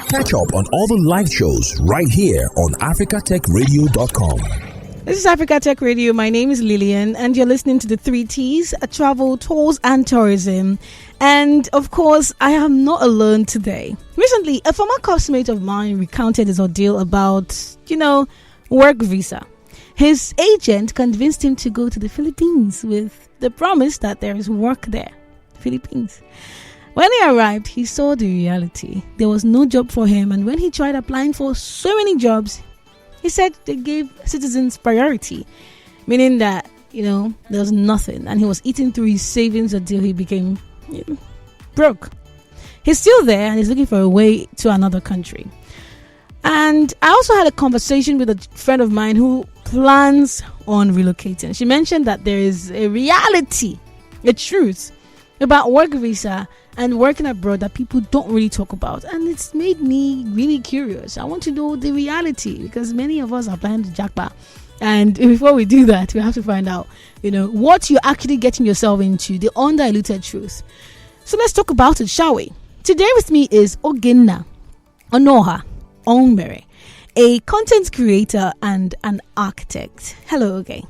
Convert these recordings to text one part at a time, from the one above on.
Catch up on all the live shows right here on africatechradio.com. This is Africa Tech Radio. My name is Lillian, and you're listening to the 3Ts, travel, tours, and tourism. And of course, I am not alone today. Recently, a former classmate of mine recounted his ordeal about, work visa. His agent convinced him to go to the Philippines with the promise that there is work there. Philippines. When he arrived, he saw the reality. There was no job for him, and when he tried applying for so many jobs, he said they gave citizens priority, meaning that, there was nothing, and he was eating through his savings until he became broke. He's still there, and he's looking for a way to another country. And I also had a conversation with a friend of mine who plans on relocating. She mentioned that there is a reality, a truth about work visa and working abroad that people don't really talk about, and it's made me really curious. I want to know the reality because many of us are planning to jackpot, and before we do that, we have to find out, what you're actually getting yourself into, the undiluted truth. So let's talk about it, shall we? Today with me is Ogenna Onuoha Onwumere, a content creator and an architect. Hello, Oge.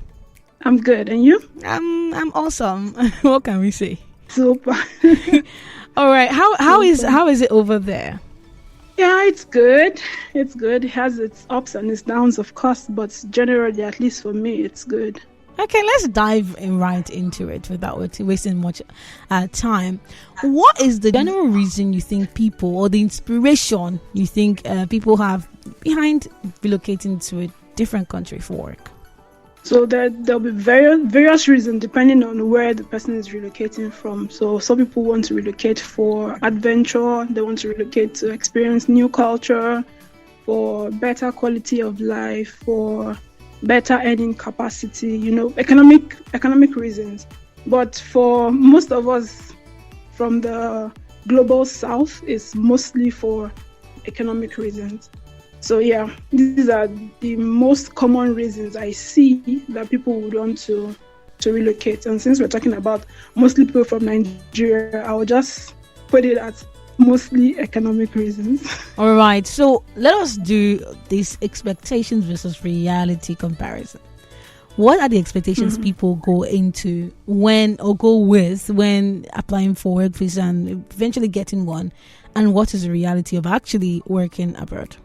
I'm good, and you? I'm awesome. What can we say? Super. All right. How is it over there? Yeah, it's good. It's good. It has its ups and its downs, of course, but generally, at least for me, it's good. Okay, let's dive right into it without wasting much time. What is the general reason you think people, or the inspiration you think people have behind relocating to a different country for work? So there'll be various reasons depending on where the person is relocating from. So some people want to relocate for adventure, they want to relocate to experience new culture, for better quality of life, for better earning capacity, economic reasons. But for most of us from the global south, it's mostly for economic reasons. So yeah, these are the most common reasons I see that people would want to relocate. And since we're talking about mostly people from Nigeria, I will just put it as mostly economic reasons. All right. So let us do this expectations versus reality comparison. What are the expectations people go into when applying for work visa and eventually getting one? And what is the reality of actually working abroad?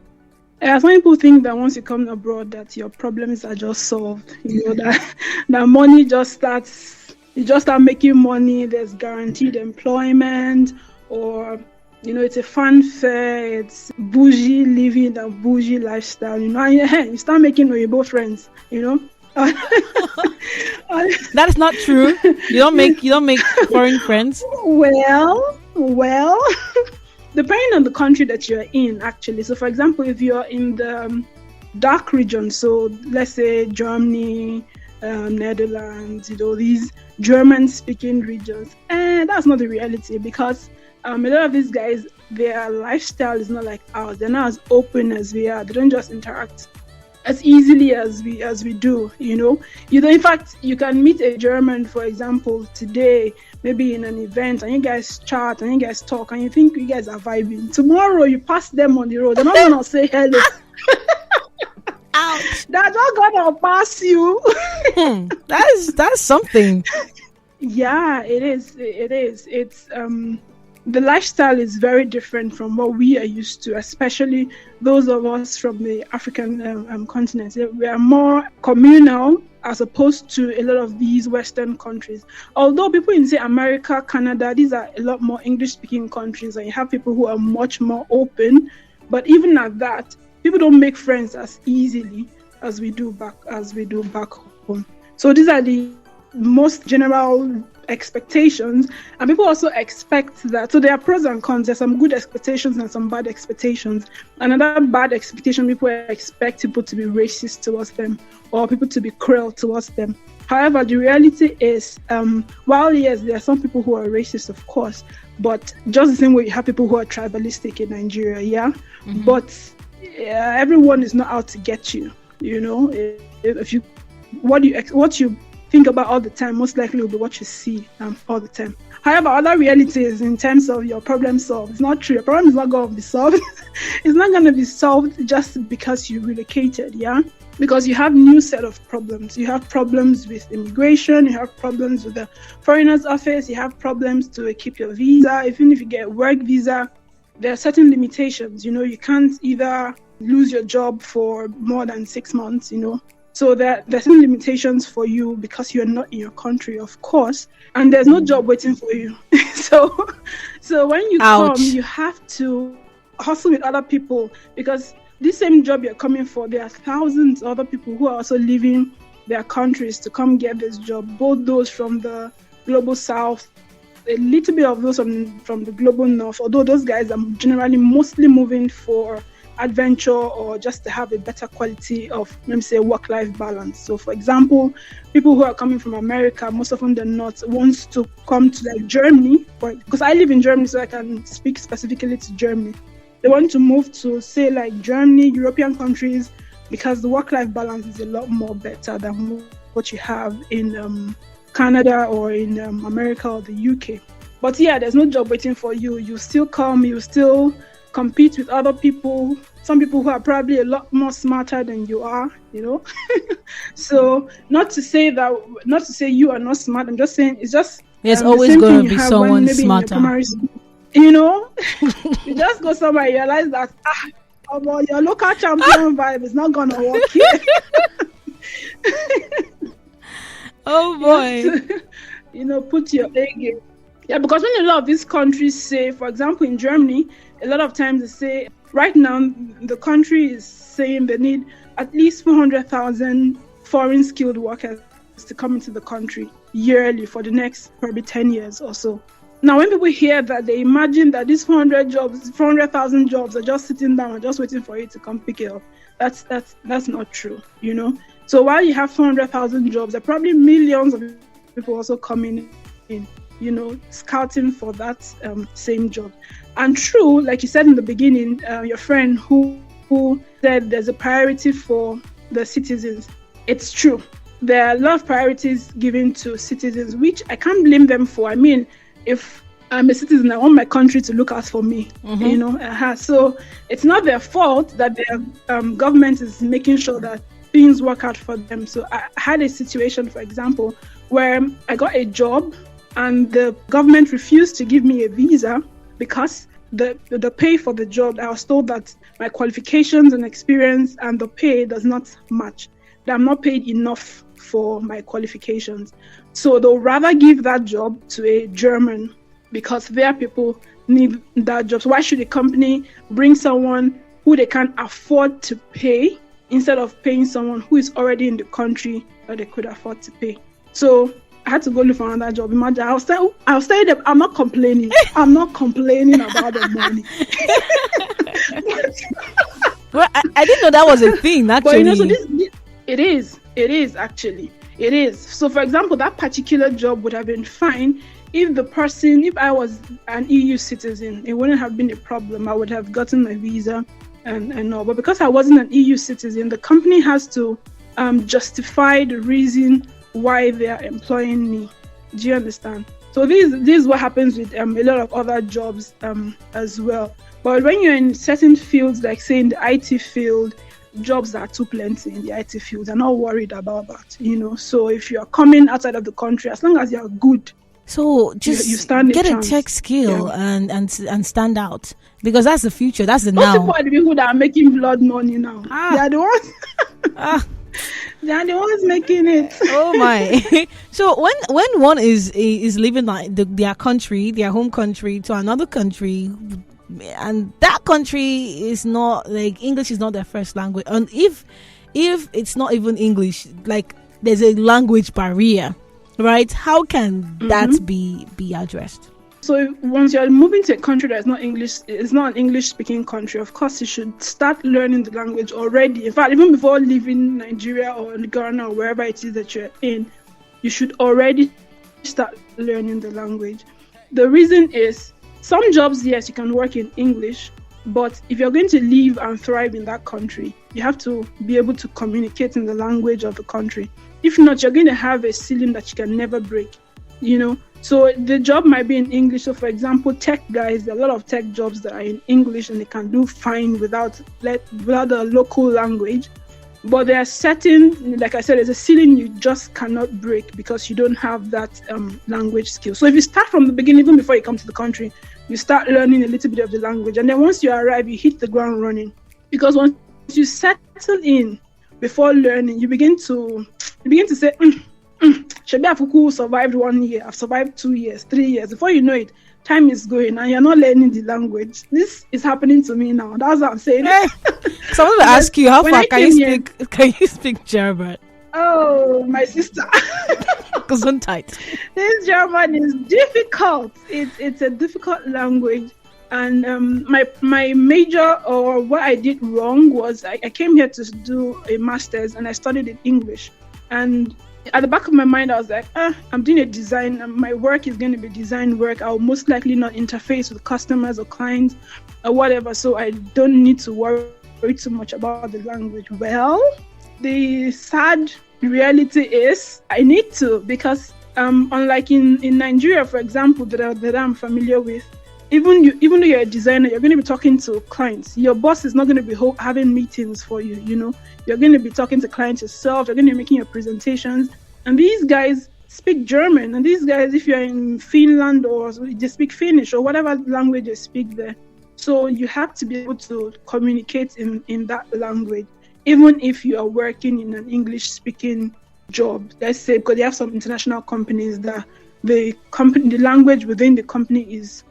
Some people think that once you come abroad that your problems are just solved. That money just starts, you just start making money, there's guaranteed employment, or it's a fanfare, it's bougie living and bougie lifestyle, and you start making Oyibo friends, That is not true. You don't make foreign friends. Well, depending on the country that you're in, actually. So, for example, if you're in the dark region, so let's say Germany, Netherlands, these German-speaking regions, and that's not the reality because a lot of these guys, their lifestyle is not like ours. They're not as open as we are. They don't just interact as easily as we do. In fact, you can meet a German, for example, today, maybe in an event, and you guys chat and you guys talk and you think you guys are vibing. Tomorrow you pass them on the road, they're not gonna say hello. Ouch. They're not gonna pass you. That's something. Yeah, it is. It's the lifestyle is very different from what we are used to, especially those of us from the African continent. We are more communal as opposed to a lot of these Western countries. Although people in, say, America, Canada, these are a lot more English-speaking countries, and you have people who are much more open. But even at that, people don't make friends as easily as we do back home. So these are the most general expectations, and people also expect that. So there are pros and cons. There's some good expectations and some bad expectations. Another bad expectation, people expect people to be racist towards them or people to be cruel towards them. However, the reality is, while yes, there are some people who are racist, of course, but just the same way you have people who are tribalistic in Nigeria, but everyone is not out to get you. If what you think about all the time, most likely will be what you see all the time. However, other realities in terms of your problem solved, it's not true. Your problem is not going to be solved. It's not going to be solved just because you relocated, yeah? Because you have new set of problems. You have problems with immigration, you have problems with the foreigners office, you have problems to keep your visa. Even if you get a work visa, there are certain limitations. You can't either lose your job for more than 6 months, So there's some limitations for you because you're not in your country, of course, and there's no job waiting for you. So when you come, you have to hustle with other people, because this same job you're coming for, there are thousands of other people who are also leaving their countries to come get this job, both those from the global south, a little bit of those from the global north, although those guys are generally mostly moving for adventure or just to have a better quality of, let me say, work-life balance. So for example, people who are coming from America, most of them they're not, wants to come to like Germany, because I live in Germany, so I can speak specifically to Germany. They want to move to, say, like Germany, European countries, because the work-life balance is a lot more better than what you have in Canada or in America or the UK. But yeah, there's no job waiting for you. You still come, you still compete with other people, some people who are probably a lot more smarter than you are, So not to say you are not smart. I'm just saying it's just there's always going to be someone smarter. You just go somewhere and realize that your local champion vibe is not gonna work here. Oh boy. You to, put your A game. Yeah, because when a lot of these countries say, for example, in Germany, a lot of times they say, right now, the country is saying they need at least 400,000 foreign skilled workers to come into the country yearly for the next probably 10 years or so. Now, when people hear that, they imagine that these 400,000 jobs are just sitting down and just waiting for you to come pick it up. That's not true, So while you have 400,000 jobs, there are probably millions of people also coming in, scouting for that same job. And true, like you said in the beginning, your friend who said there's a priority for the citizens. It's true. There are a lot of priorities given to citizens, which I can't blame them for. I mean, if I'm a citizen, I want my country to look out for me, So it's not their fault that their government is making sure that things work out for them. So I had a situation, for example, where I got a job and the government refused to give me a visa because the pay for the job, I was told that my qualifications and experience and the pay does not match, that I'm not paid enough for my qualifications. So they'll rather give that job to a German because their people need that job. So why should a company bring someone who they can't afford to pay instead of paying someone who is already in the country that they could afford to pay? So I had to go look for another job. Imagine, I'll stay there. I'm not complaining. I'm not complaining about the money. Well, I didn't know that was a thing, actually. But, so it is actually. It is. So, for example, that particular job would have been fine if I was an EU citizen. It wouldn't have been a problem. I would have gotten my visa and all. But because I wasn't an EU citizen, the company has to justify the reason why they are employing me. Do you understand? So this is what happens with a lot of other jobs as well. But when you're in certain fields, like say in the IT field, jobs are too plenty in the IT field. I'm not worried about that, So if you're coming outside of the country, as long as you're good, so just you stand get a a tech skill and stand out, because that's the future. That's the Most now. people are the people that are making blood money now. They are the ones. They are the ones making it. Oh my! So when one is leaving their country, their home country, to another country, and that country is not like English is not their first language, and if it's not even English, like there's a language barrier, right? How can that be addressed? So once you're moving to a country that's not English, it's not an English-speaking country, of course you should start learning the language already. In fact, even before leaving Nigeria or Ghana or wherever it is that you're in, you should already start learning the language. The reason is, some jobs, yes, you can work in English, but if you're going to live and thrive in that country, you have to be able to communicate in the language of the country. If not, you're going to have a ceiling that you can never break. So the job might be in English. So for example, tech guys, there are a lot of tech jobs that are in English and they can do fine without a local language. But there are certain, like I said, there's a ceiling you just cannot break because you don't have that language skill. So if you start from the beginning, even before you come to the country, you start learning a little bit of the language. And then once you arrive, you hit the ground running. Because once you settle in before learning, you begin to say, Shebi Afuku survived 1 year, I've survived 2 years, 3 years. Before you know it, time is going and you're not learning the language. This is happening to me now. That's what I'm saying. So I want to ask you, how far can you speak German? Oh, my sister. Gesundheit. This German is difficult. It's a difficult language. And my major, or what I did wrong, was I came here to do a master's and I studied in English. And at the back of my mind, I was like, I'm doing a design, and my work is going to be design work. I'll most likely not interface with customers or clients or whatever, so I don't need to worry too much about the language. Well, the sad reality is I need to, because unlike in Nigeria, for example, that I'm familiar with, even though you're a designer, you're going to be talking to clients. Your boss is not going to be having meetings for you, You're going to be talking to clients yourself. You're going to be making your presentations. And these guys speak German. And these guys, if you're in Finland or they speak Finnish or whatever language they speak there. So you have to be able to communicate in that language, even if you are working in an English-speaking job. Let's say, because they have some international companies that the language within the company is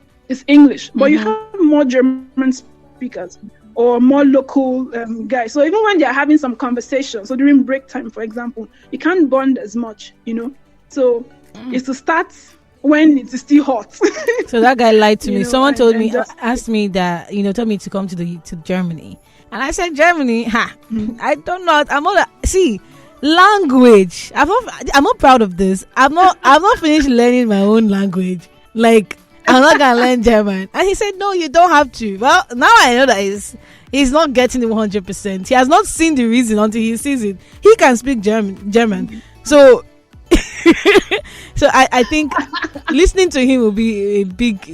English. But you have more German speakers or more local guys. So even when they're having some conversations, so during break time, for example, you can't bond as much, So it's to start when it's still hot. So that guy lied to me. Someone told me, asked me that, told me to come to Germany. And I said, Germany, I don't know. Language. I'm not proud of this. I'm not finished learning my own language. Like, I'm not gonna learn German. And he said, no, you don't have to. Well, now I know that he's not getting the 100%. He has not seen the reason until he sees it. He can speak German. So so I think listening to him will be a big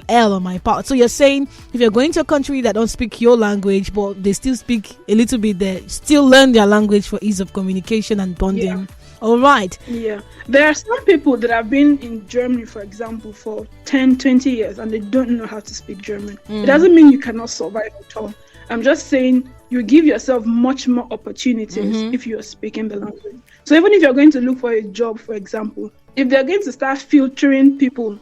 L on my part. So you're saying if you're going to a country that don't speak your language, but they still speak a little bit there, still learn their language for ease of communication and bonding. Yeah. All right. Yeah. There are some people that have been in Germany, for example, for 10, 20 years and they don't know how to speak German. It doesn't mean you cannot survive at all. I'm just saying you give yourself much more opportunities if you're speaking the language. So even if you're going to look for a job, for example, if they're going to start filtering people,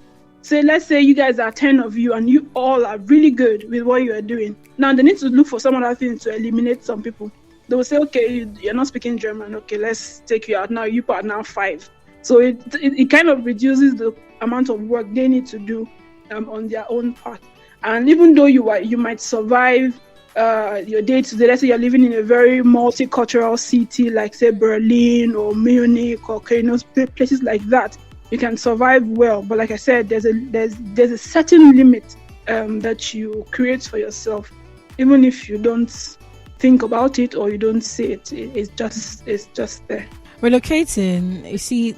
let's say you guys are 10 of you and you all are really good with what you are doing. Now they need to look for some other things to eliminate some people. They will say, okay, you're not speaking German. Okay, let's take you out. Now you are now 5. So it kind of reduces the amount of work they need to do on their own part. And even though you might survive your day-to-day, let's say you're living in a very multicultural city like, say, Berlin or Munich or places like that, you can survive well. But like I said, there's a certain limit that you create for yourself, even if you don't think about it or you don't see it. It's just there. Relocating, you see,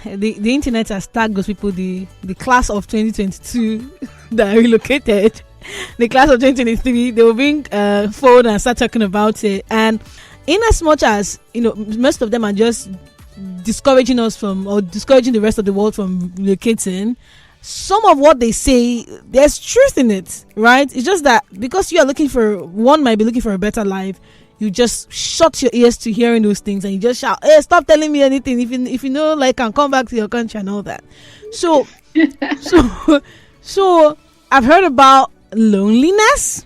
the internet has tagged those people, the class of 2022 that relocated, the class of 2023. They will bring phone and start talking about it. And in as much as most of them are just discouraging the rest of the world from relocating, some of what they say, there's truth in it, right? It's just that because you are might be looking for a better life, you just shut your ears to hearing those things and you just shout, hey, stop telling me anything if you know, like, can come back to your country and all that. So I've heard about loneliness,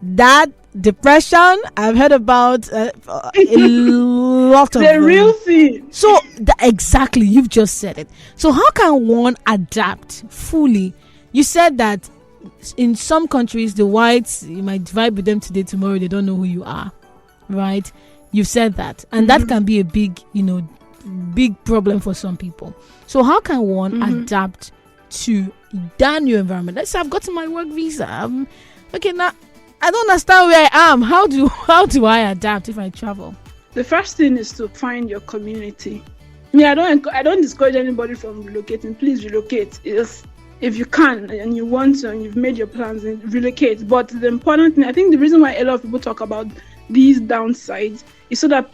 that depression. I've heard about a lot of the real thing. So exactly, you've just said it. So how can one adapt fully? You said that in some countries, the whites, you might vibe with them today, tomorrow they don't know who you are, right? You've said that, and that can be a big problem for some people. So how can one adapt to that new environment? Let's say I've gotten my work visa. Okay, now I don't understand where I am. How do I adapt if I travel? The first thing is to find your community. I don't discourage anybody from relocating. Please relocate. If you can and you want to and you've made your plans, relocate. But the important thing, I think the reason why a lot of people talk about these downsides is so that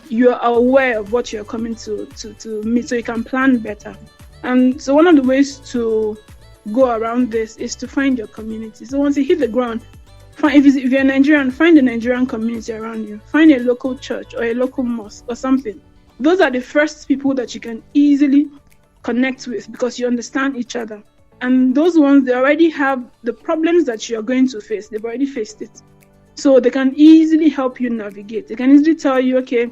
you're aware of what you're coming to meet, so you can plan better. And so one of the ways to go around this is to find your community. So once you hit the ground, if you're Nigerian, find a Nigerian community around you. Find a local church or a local mosque or something. Those are the first people that you can easily connect with because you understand each other. And those ones, they already have the problems that you're going to face. They've already faced it. So they can easily help you navigate. They can easily tell you, okay,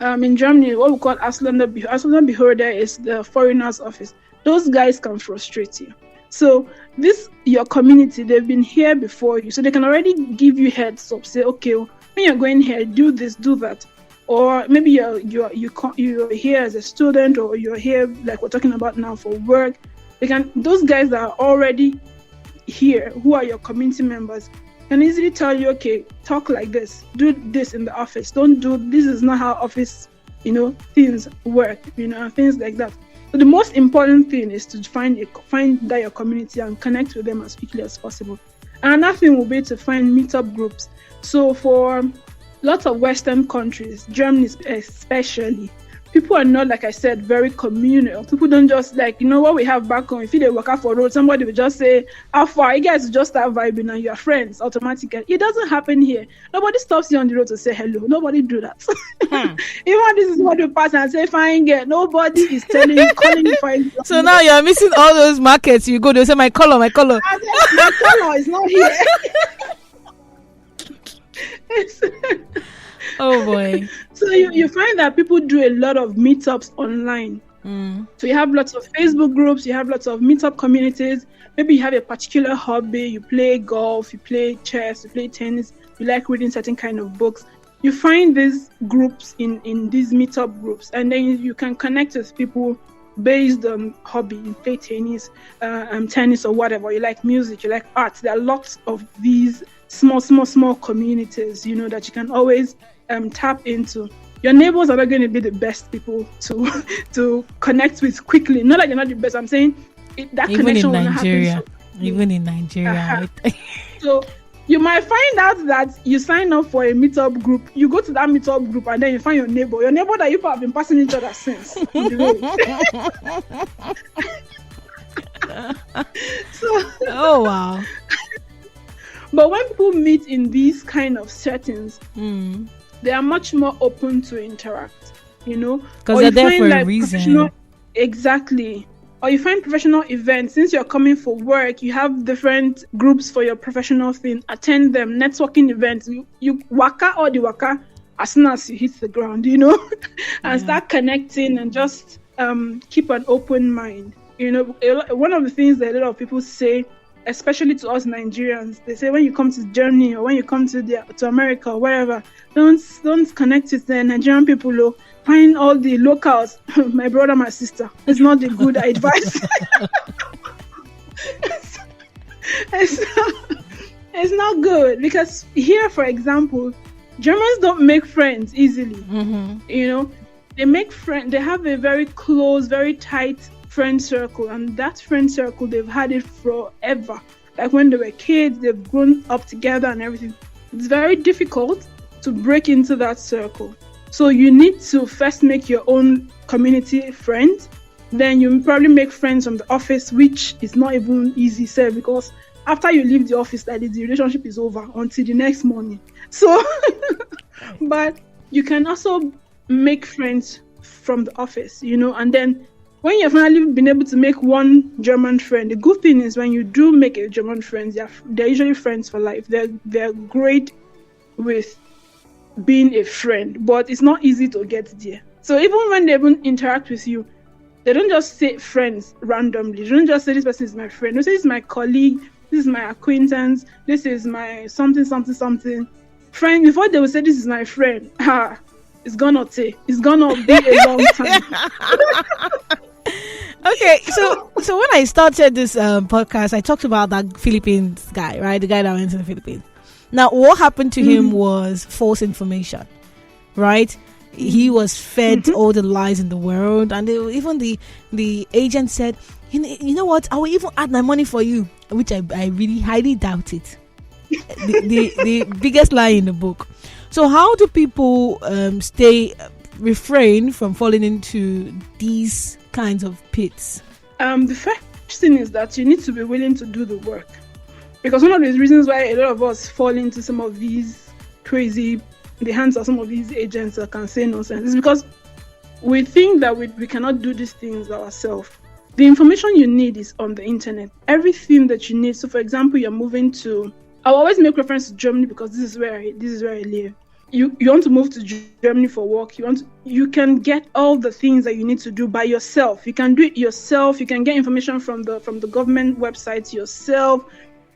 in Germany, what we call Ausländerbehörde is the foreigners office. Those guys can frustrate you. So your community, they've been here before you. So they can already give you heads up. Say, okay, when you're going here, do this, do that. Or maybe you're here as a student, or you're here like we're talking about now for work. Those guys that are already here, who are your community members, can easily tell you, okay, talk like this, do this in the office, this is not how office, things work, things like that. So the most important thing is to find that your community and connect with them as quickly as possible. And another thing will be to find meetup groups. So for lots of Western countries, Germany especially, people are not, like I said, very communal. People don't just what we have back home. If they work out for road, somebody will just say, how far? You guys just start vibing and you're friends automatically. It doesn't happen here. Nobody stops you on the road to say hello. Nobody do that. Even this is what you pass and say, fine girl. Nobody is calling you fine. So now you're missing all those markets. You go, they say, my color. My color is not here. Oh boy. So you find that people do a lot of meetups online. So you have lots of Facebook groups, you have lots of meetup communities. Maybe you have a particular hobby, you play golf, you play chess, you play tennis, you like reading certain kind of books. You find these groups in these meetup groups, and then you can connect with people based on hobby. You play tennis or whatever. You like music, you like art. There are lots of these small communities, that you can always tap into. Your neighbors are not going to be the best people to connect with quickly. Not that you're not the best. I'm saying that even connection in will Nigeria, happen. even in Nigeria. So you might find out that you sign up for a meetup group. You go to that meetup group and then you find your neighbor that you have been passing each other since. Oh wow. But when people meet in these kind of settings, they are much more open to interact, because they're there for a reason. Exactly. Or you find professional events. Since you're coming for work, you have different groups for your professional thing. Attend them. Networking events. You waka or the waka as soon as you hit the ground, and start connecting and just keep an open mind. One of the things that a lot of people say, especially to us Nigerians, they say when you come to Germany or when you come to America or wherever, don't connect with the Nigerian people. Find all the locals. My brother, my sister. It's not the good advice. It's not good, because here, for example, Germans don't make friends easily. They make friends. They have a very close, very tight friend circle, and that friend circle, they've had it forever. Like when they were kids, they've grown up together and everything. It's very difficult to break into that circle. So you need to first make your own community friends. Then you probably make friends from the office, which is not even easy, sir, because after you leave the office, the relationship is over until the next morning. So, but you can also make friends from the office, and then when you've finally been able to make one German friend, the good thing is when you do make a German friend, they're usually friends for life. They're great with being a friend, but it's not easy to get there. So even when they even interact with you, they don't just say friends randomly. They don't just say this person is my friend. They say this is my colleague, this is my acquaintance, this is my something friend. Before they will say this is my friend, it's gonna be a long time. Okay, so when I started this podcast, I talked about that Philippines guy, right? The guy that went to the Philippines. Now, what happened to him was false information, right? he was fed all the lies in the world, and even the agent said, you know what, I will even add my money for you, which I really highly doubt it. the biggest lie in the book. So how do people refrain from falling into these kinds of pits? The first thing is that you need to be willing to do the work, because one of the reasons why a lot of us fall into some of these the hands of some of these agents that can say nonsense is because we think that we cannot do these things ourselves. The information you need is on the internet. Everything that you need. So, for example, you're moving to. I always make reference to Germany because this is where I live. You want to move to Germany for work. You can get all the things that you need to do by yourself. You can do it yourself. You can get information from the government websites yourself.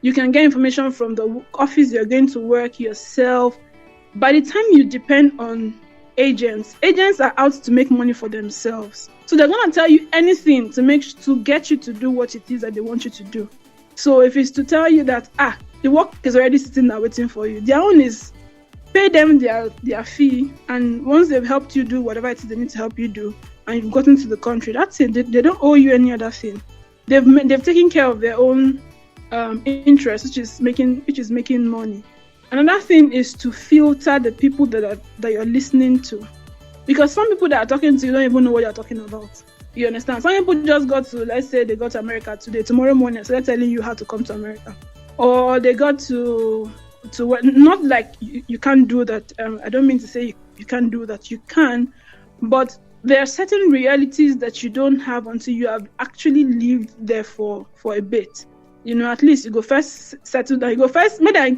You can get information from the office you're going to work yourself. By the time you depend on agents are out to make money for themselves. So they're going to tell you anything to get you to do what it is that they want you to do. So if it's to tell you that the work is already sitting there waiting for you, their own is pay them their fee, and once they've helped you do whatever it is they need to help you do, and you've gotten to the country, that's it. They don't owe you any other thing. They've taken care of their own interest, which is making money. Another thing is to filter the people that you're listening to, because some people that are talking to you don't even know what you're talking about. You understand? Some people just got to, let's say they got to America today, tomorrow morning, so they're telling you how to come to America, or they got to not like you can't do that. I don't mean to say you can't do that. You can, but there are certain realities that you don't have until you have actually lived there for a bit. At least you go first settle down. You go first, maybe I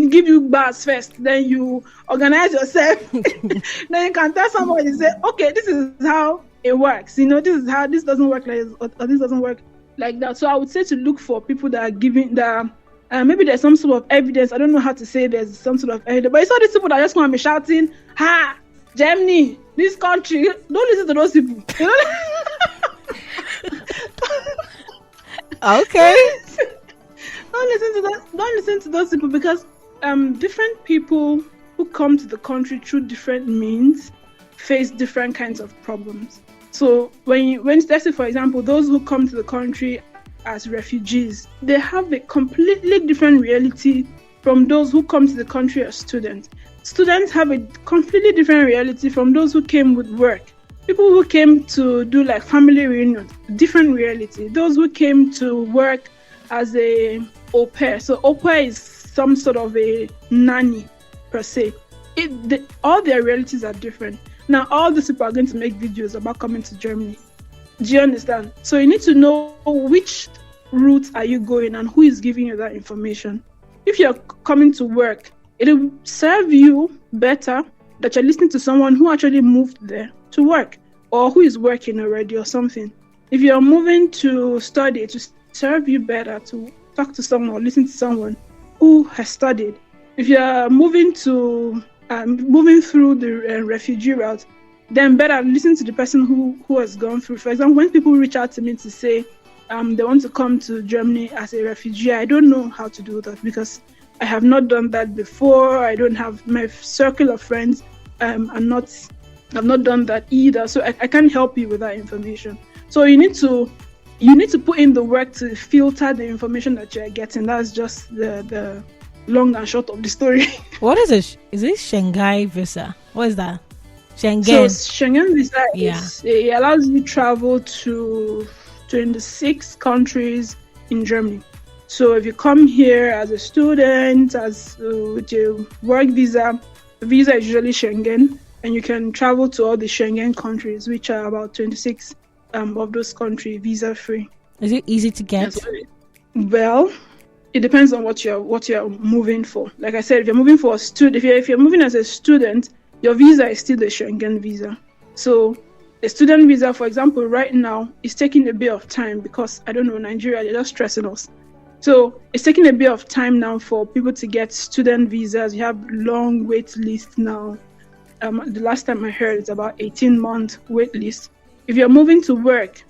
give you bars first, then you organize yourself. Then you can tell somebody, say, okay, this is how it works. This is how this doesn't work like this, or this doesn't work like that. So I would say to look for people that are giving maybe there's some sort of evidence. I don't know how to say there's some sort of evidence, but it's all these people that just want to be shouting, Germany, this country. Don't listen to those people. Okay. Don't listen to those people, because different people who come to the country through different means face different kinds of problems. So when let's say, for example, those who come to the country as refugees, they have a completely different reality from those who come to the country as students. Students have a completely different reality from those who came with work. People who came to do like family reunion, different reality. Those who came to work as a au pair. So au pair is some sort of a nanny per se. All their realities are different. Now all these people are going to make videos about coming to Germany. Do you understand? So you need to know which route are you going and who is giving you that information. If you're coming to work, it'll serve you better that you're listening to someone who actually moved there to work, or who is working already or something. If you're moving to study, to serve you better to talk to someone or listen to someone who has studied. If you're moving through the refugee route, then better listen to the person who has gone through. For example, when people reach out to me to say they want to come to Germany as a refugee, I don't know how to do that because I have not done that before. I don't have my circle of friends. I've not done that either, so I can't help you with that information. So you need to put in the work to filter the information that you're getting. That's just the long and short of the story. What is it? Is it Shanghai visa? What is that? Schengen. So Schengen visa it allows you to travel to 26 countries in Germany. So if you come here as a student, with your work visa, the visa is usually Schengen, and you can travel to all the Schengen countries, which are about 26 of those countries visa free. Is it easy to get? Well, it depends on what you're moving for. Like I said, if you're moving for a student, if you're moving as a student, your visa is still the Schengen visa. So the student visa, for example, right now is taking a bit of time because, I don't know, Nigeria, they're just stressing us. So it's taking a bit of time now for people to get student visas. You have long wait lists now. The last time I heard, it's about 18-month wait list. If you're moving to work,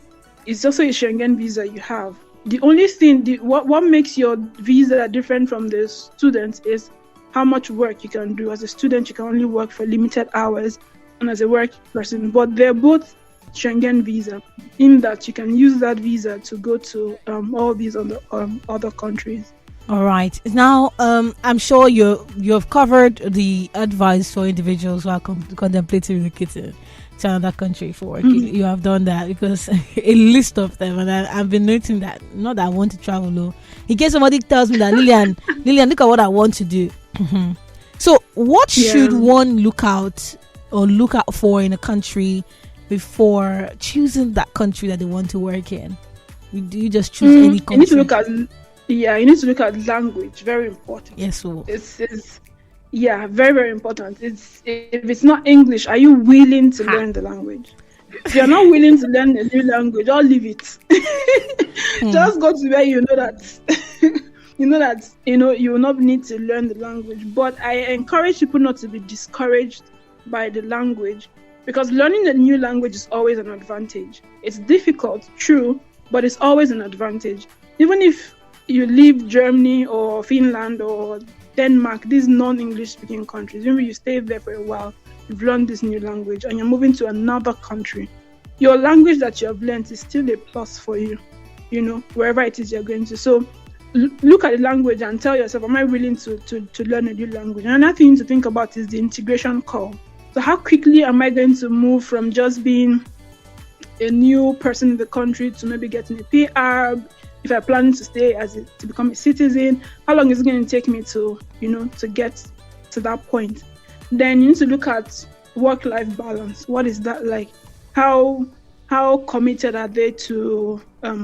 it's also a Schengen visa you have. The only thing, what makes your visa different from the students is how much work you can do. As a student, you can only work for limited hours. and as a work person, but they're both Schengen visa, in that you can use that visa to go to all these other countries. All right. Now, I'm sure you've covered the advice for individuals who are contemplating relocating to another country for work. Mm-hmm. You have done that, because a list of them, and I've been noting that. Not that I want to travel, though. In case somebody tells me that, Lillian, look at what I want to do. So, what should one look out for in a country before choosing that country that they want to work in? Do you just choose any country? You need to look at language. Very important. Yes, so it's very, very important. If it's not English, are you willing to learn the language? If you're not willing to learn a new language, I'll leave it. Just go to where you know that you will not need to learn the language. But I encourage people not to be discouraged by the language, because learning a new language is always an advantage. It's difficult, true, but it's always an advantage. Even if you leave Germany or Finland or Denmark, these non-English speaking countries, even if you stay there for a while, you've learned this new language and you're moving to another country, your language that you have learned is still a plus for you, wherever it is you're going to. So look at the language and tell yourself, am I willing to learn a new language? And another thing to think about is the integration curve. So how quickly am I going to move from just being a new person in the country to maybe getting a PR? If I'm planning to stay to become a citizen, how long is it going to take me to get to that point? Then you need to look at work-life balance. What is that like? How committed are they to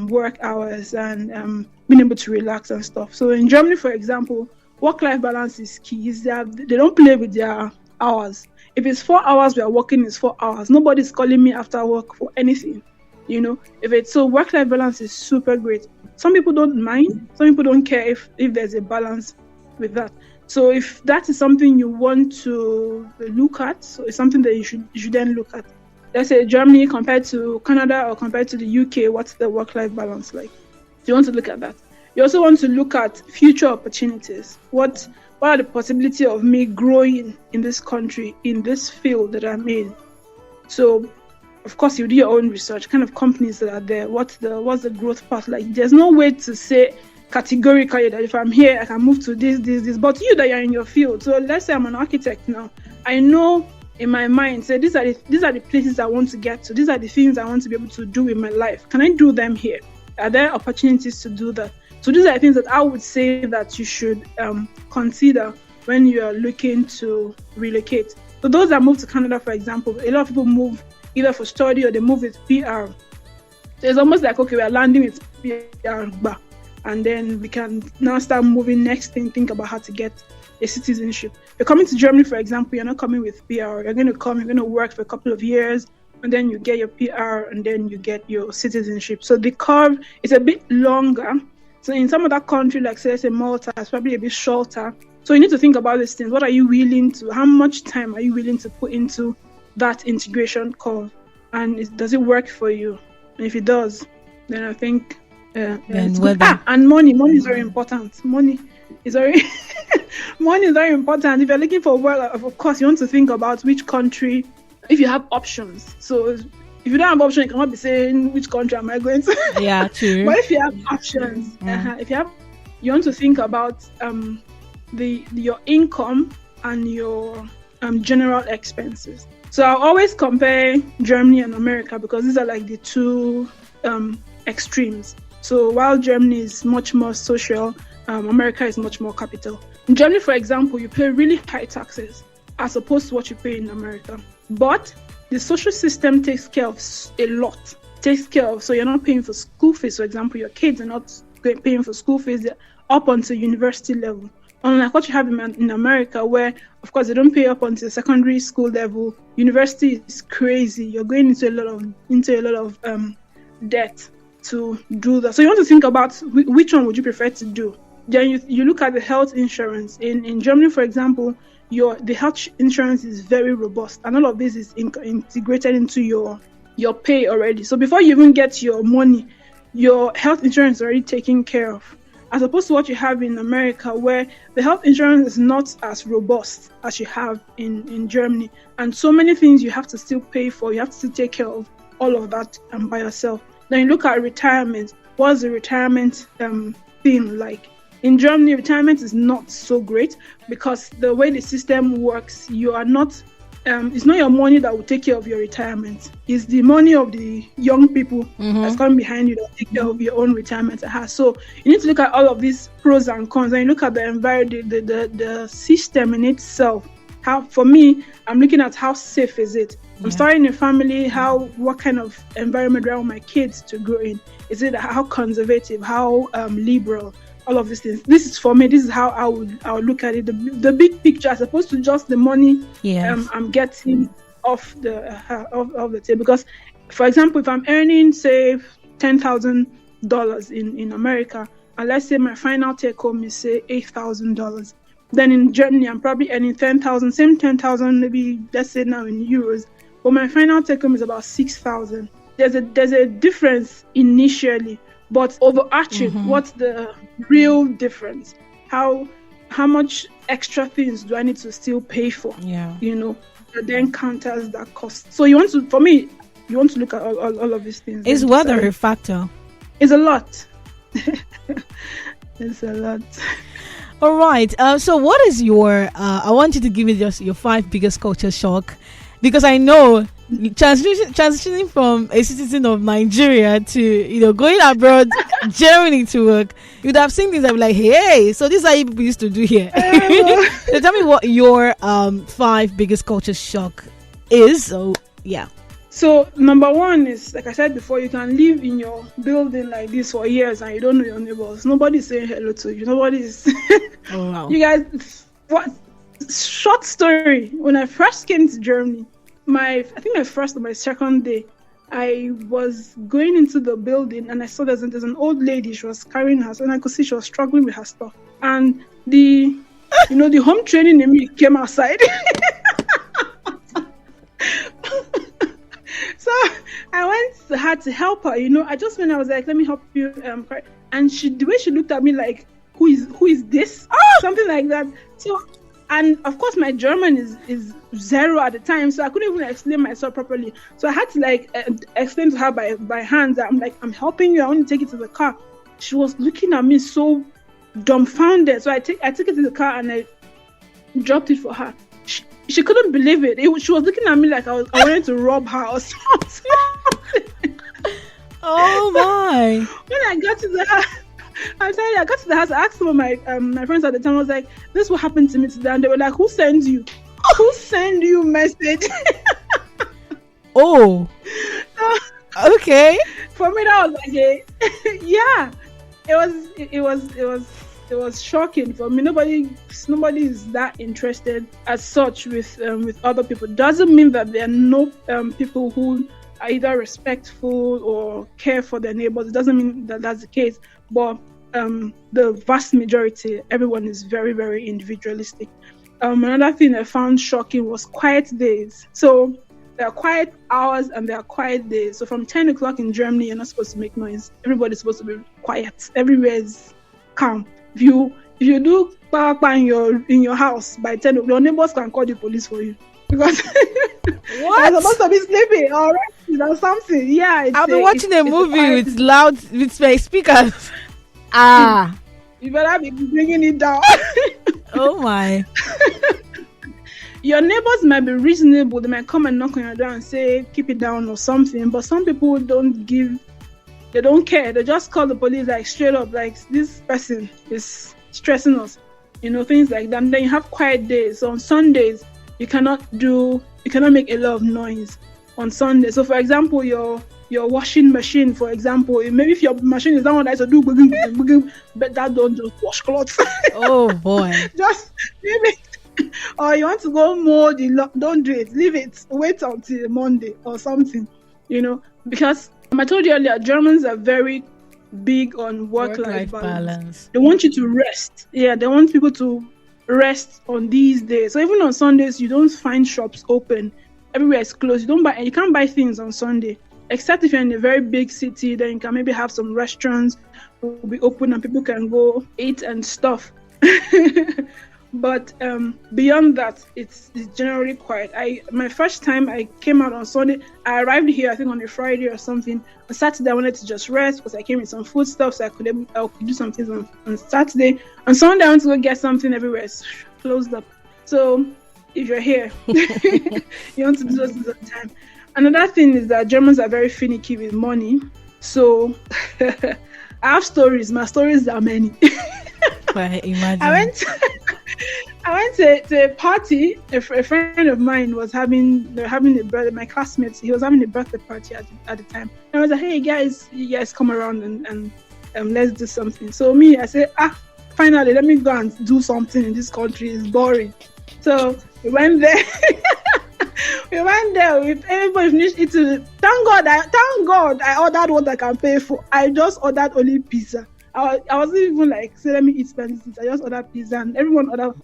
work hours and being able to relax and stuff? So in Germany, for example, work-life balance is key. They don't play with their hours. If it's 4 hours we are working, it's 4 hours. Nobody's calling me after work for anything. So work-life balance is super great. Some people don't mind. Some people don't care if there's a balance with that. So if that is something you want to look at, so it's something that you should then look at. Let's say Germany compared to Canada or compared to the UK, what's the work-life balance like? You want to look at that. You also want to look at future opportunities. What are the possibility of me growing in this country, in this field that I'm in? So, of course, you do your own research, kind of companies that are there. What's the growth path like? There's no way to say categorically that if I'm here, I can move to this. But you that you're in your field. So let's say I'm an architect now. I know in my mind, say these are the places I want to get to. These are the things I want to be able to do in my life. Can I do them here? Are there opportunities to do that? So these are the things that I would say that you should consider when you are looking to relocate. So those that move to Canada, for example, a lot of people move either for study or they move with PR. So it's almost like, okay, we are landing with PR, and then we can now start moving next thing, think about how to get a citizenship. You're coming to Germany, for example, you're not coming with PR. You're going to work for a couple of years, and then you get your PR, and then you get your citizenship. So the curve is a bit longer. So in some other country, like say Malta, it's probably a bit shorter. So you need to think about these things. How much time are you willing to put into that integration curve? And does it work for you? And if it does, then I think it's good. And money is very important. Money is very important. If you're looking for work, of course, you want to think about which country, if you have options. So if you don't have options, you cannot be saying which country am I going to. Yeah, true. But if you have options, you want to think about your income and your general expenses. So I always compare Germany and America because these are like the two extremes. So while Germany is much more social, America is much more capital. In Germany, for example, you pay really high taxes as opposed to what you pay in America. But the social system takes care of a lot. So you're not paying for school fees, for example. Your kids are not paying for school fees up until university level. Unlike what you have in America, where, of course, they don't pay up until secondary school level. University is crazy. You're going into a lot of debt to do that. So you want to think about which one would you prefer to do. Then you look at the health insurance. In Germany, for example, the health insurance is very robust, and all of this is integrated into your pay already. So before you even get your money, your health insurance is already taken care of. as opposed to what you have in America, where the health insurance is not as robust as you have in Germany. And so many things you have to still pay for. You have to still take care of all of that by yourself. Then you look at retirement. What's the retirement thing like? In Germany, retirement is not so great because the way the system works, you are not, it's not your money that will take care of your retirement. It's the money of the young people that's coming behind you that will take care of your own retirement. So you need to look at all of these pros and cons, and you look at the environment, the system in itself. How, for me, I'm looking at how safe is it. I'm starting a family. What kind of environment do I want my kids to grow in? Is it how conservative, how liberal? All of these things. This is for me. This is how I would look at it. The big picture, as opposed to just the money I'm getting off the table. Because, for example, if I'm earning say $10,000 in America, and let's say my final take home is say $8,000, then in Germany I'm probably earning 10,000, same 10,000, maybe let's say now in euros, but my final take home is about 6,000. There's a difference initially. But overarching, what's the real difference? How much extra things do I need to still pay for? Yeah, that then counters that cost. So you want to look at all of these things. Is weather a factor? It's a lot. It's a lot. All right. So what is your? I want you to give me just your 5 biggest culture shock, because I know. Transitioning from a citizen of Nigeria to going abroad, Germany to work, you'd have seen things that be like, hey, so this is how you people used to do here. So tell me what your 5 biggest culture shock is. So yeah. So number 1 is, like I said before, you can live in your building like this for years and you don't know your neighbors. Nobody's saying hello to you. Nobody's. Oh wow. You guys, what? Short story. When I first came to Germany. I think my first or my second day, I was going into the building and I saw there's an old lady. She was carrying her, and I could see she was struggling with her stuff. And the home training in me came outside. So I had to help her. I just went. I was like, let me help you. And the way she looked at me like, who is this? Something like that. So. And of course, my German is zero at the time, so I couldn't even explain myself properly. So I had to explain to her by hands that I'm helping you. I want to take it to the car. She was looking at me so dumbfounded. So I took it to the car and I dropped it for her. She couldn't believe it. She was looking at me like I wanted to rob her or something. Oh my! When I got to the house. I'm telling you, I got to the house, I asked some of my friends at the time, I was like, this is what happened to me today. And they were like, who sends you? Who send you message? Oh. Okay. For me, that was like, yeah. It was shocking for me. Nobody is that interested as such with other people. Doesn't mean that there are no people who are either respectful or care for their neighbors. It doesn't mean that that's the case. But the vast majority, everyone is very, very individualistic. Another thing I found shocking was quiet days. So there are quiet hours and there are quiet days. So from 10 o'clock in Germany, you're not supposed to make noise. Everybody's supposed to be quiet. Everywhere is calm. If you do in your house by 10 o'clock, your neighbors can call the police for you. Because what? You're supposed to be sleeping or resting or something. Yeah. I've been watching a movie with my speakers. You better be bringing it down. Oh my. Your neighbors might be reasonable. They might come and knock on your door and say, keep it down or something. But some people don't care. They just call the police like straight up, like this person is stressing us. Things like that. And then you have quiet days. So on Sundays, you cannot make a lot of noise on Sunday. So for example, your washing machine, for example, maybe if your machine is that one that to do but that don't just wash clothes. Oh boy. Just leave it. Or you want to go mow don't do it. Leave it. Wait until Monday or something. Because I told you earlier, Germans are very big on work-life balance. They want you to rest. Yeah, they want people to rest on these days. So even on Sundays, you don't find shops open. Everywhere is closed. You can't buy things on Sunday. except if you're in a very big city, then you can maybe have some restaurants will be open and people can go eat and stuff. But beyond that, it's generally quiet. My first time I came out on Sunday, I arrived here I think on a Friday or something. On Saturday I wanted to just rest because I came with some food stuff, so I could do some things on Saturday. On Sunday I went to go get something everywhere. It's closed up. So if you're here, you want to do those things on time. Another thing is that Germans are very finicky with money. So I have stories. My stories are many. Imagine. I went to a party. A friend of mine was having a birthday. My classmates, he was having a birthday party at the time. And I was like, hey guys, you guys come around and let's do something. So I said, finally, let me go and do something in this country. It's boring. So we went there. Everybody finished eating. Thank God I ordered what I can pay for. I just ordered only pizza. I wasn't even like, say, let me eat Spanish. I just ordered pizza and everyone ordered.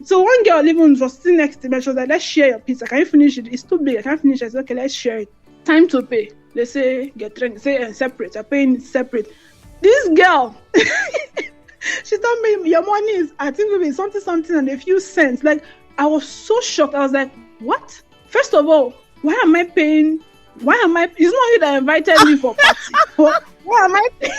So one girl even was sitting next to me. She was like, let's share your pizza. Can you finish it? It's too big. I can't finish it. I said, okay, let's share it. Time to pay. They say, get trained. Say, separate. I'm paying it separate. This girl, she told me, your money is, I think maybe something and a few cents. Like, I was so shocked. I was like, what? First of all, why am I paying? It's not you that invited me for party. Why am I paying?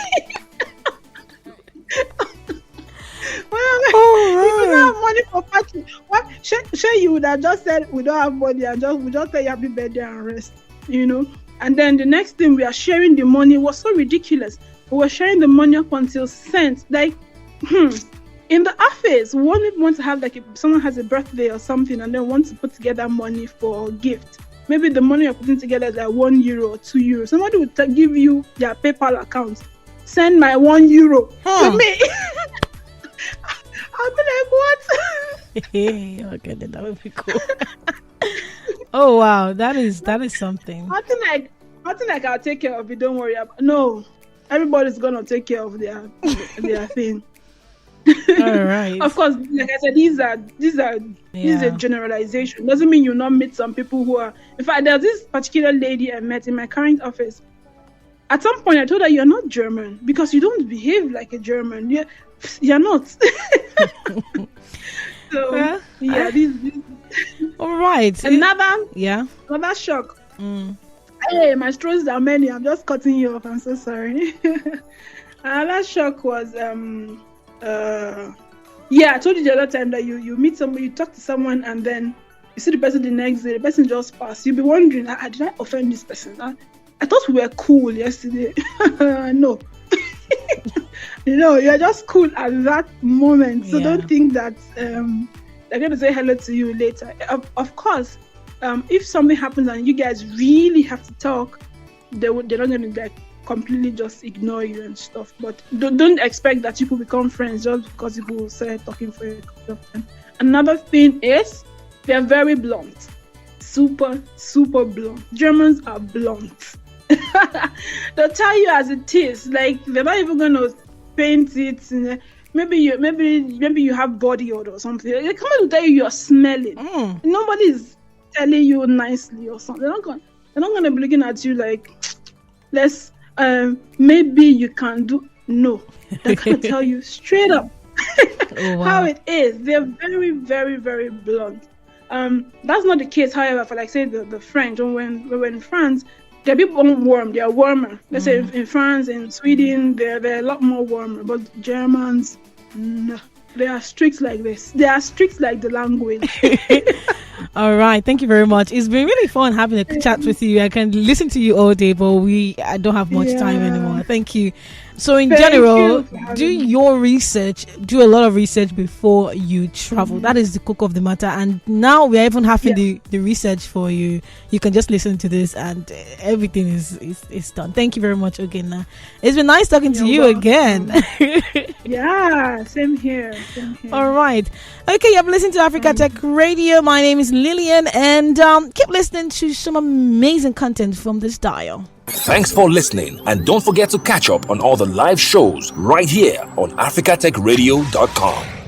If you don't have money for party, what? Sure, you would have just said we don't have money and we just say happy birthday and rest, And then the next thing, we are sharing the money. Was so ridiculous. We were sharing the money up until cents. Like, in the office, one want to have, like, if someone has a birthday or something and then wants to put together money for a gift. Maybe the money you're putting together is like €1 or €2. Somebody would give you their PayPal account. Send my €1 to me. I'll be like, what? Hey, okay, then that would be cool. Oh wow, that is something. Nothing like I'll take care of it. Don't worry about. No, everybody's gonna take care of their thing. All right. Of course, like I said, these are this is a generalization. Doesn't mean you not meet some people who are. In fact, there's this particular lady I met in my current office. At some point, I told her, "You're not German because you don't behave like a German. You're not." So these. All right. Another shock. Hey, my stories are many. I'm just cutting you off. I'm so sorry. Another shock was I told you the other time that you meet somebody, you talk to someone, and then you see the person the next day. The person just passed. You'll be wondering, did I offend this person? I thought we were cool yesterday. No. You're just cool at that moment. So don't think that they're going to say hello to you later. Of course, if something happens and you guys really have to talk, they're not going to completely just ignore you and stuff. But don't expect that you could become friends just because you will start talking for a couple of time. Another thing is they're very blunt. Super, super blunt. Germans are blunt. They'll tell you as it is. Like, they're not even going to paint it. Maybe you have body odor or something. They come to tell you you're smelling. Nobody's telling you nicely or something. They're not going to be looking at you like, let's maybe you can do. No, they're going to tell you straight up how it is. They're very, very, very blunt. That's not the case, however, for, like, say, the French. When we're in France, they're people warm. They are warmer. Let's say in France, in Sweden, they're a lot more warmer. But Germans, no. They are strict like this. They are strict like the language. All right. Thank you very much. It's been really fun having a chat with you. I can listen to you all day, but I don't have much time anymore. Thank you. So in general, do a lot of research before you travel. That is the cook of the matter. And now we are even having the research for you. You can just listen to this and everything is done. Thank you very much, Ogenna. It's been nice talking to you again. Yeah, same here. All right. Okay, you've listened to Africa Tech Radio. My name is Lillian, and keep listening to some amazing content from this dial. Thanks for listening, and don't forget to catch up on all the live shows right here on africatechradio.com.